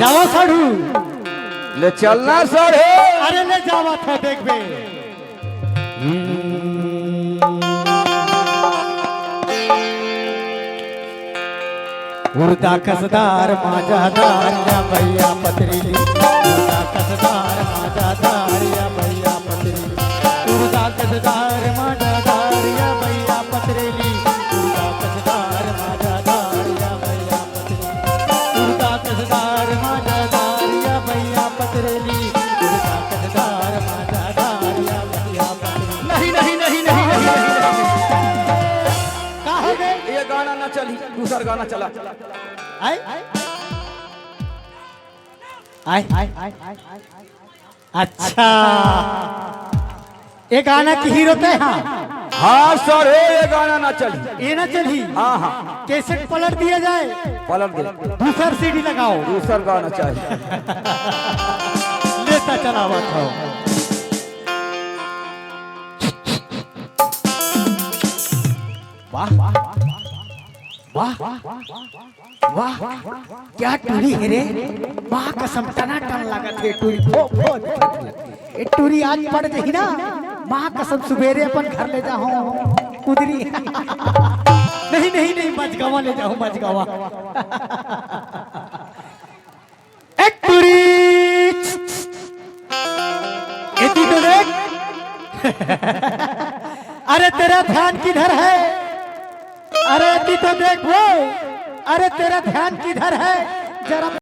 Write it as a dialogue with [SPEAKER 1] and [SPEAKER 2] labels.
[SPEAKER 1] जाओ साढ़ू
[SPEAKER 2] ले चलना साढ़े।
[SPEAKER 1] अरे ले जावा था देख बे उड़दा कसदार माजादार या भैया पथरीली उड़दा कसदार माजादार या भैया पथरीली उड़दा कसदार माजादार या भैया पथरीली उड़दा कसदार माजादार या भैया पथरीली उड़दा कसदार माजादार या भैया पथरीली उड़दा कसदार माजादार या भैया पथरीली।
[SPEAKER 2] नहीं नहीं नहीं नहीं नहीं
[SPEAKER 1] का हो गए
[SPEAKER 2] ये गाना ना चली, दूसरा गाना चला।
[SPEAKER 1] आए आए आए अच्छा ये गाना की हीरो थे। हाँ
[SPEAKER 2] हाँ सर ये गाना ना चली।
[SPEAKER 1] ये ना चली।
[SPEAKER 2] हाँ हाँ
[SPEAKER 1] कैसेट पलट दिया जाए,
[SPEAKER 2] पलट दे,
[SPEAKER 1] दूसरा सीडी लगाओ,
[SPEAKER 2] दूसरा गाना चाहिए।
[SPEAKER 1] लेता चला हुआ था। वाह वाह वाह क्या टूरी है रे, वाह कसम टनाटन लागत है टूरी। ये टूरी आज पड़ गई ना, माँ कसम सुबेरे अपन घर ले जाऊं कुदरी। नहीं नहीं नहीं मजगावा ले जाऊं मजगावा। एक टूरी इतनी तो देख। अरे तेरा ध्यान किधर है, अरे इतनी तो देख वो, अरे तेरा ध्यान किधर है जरा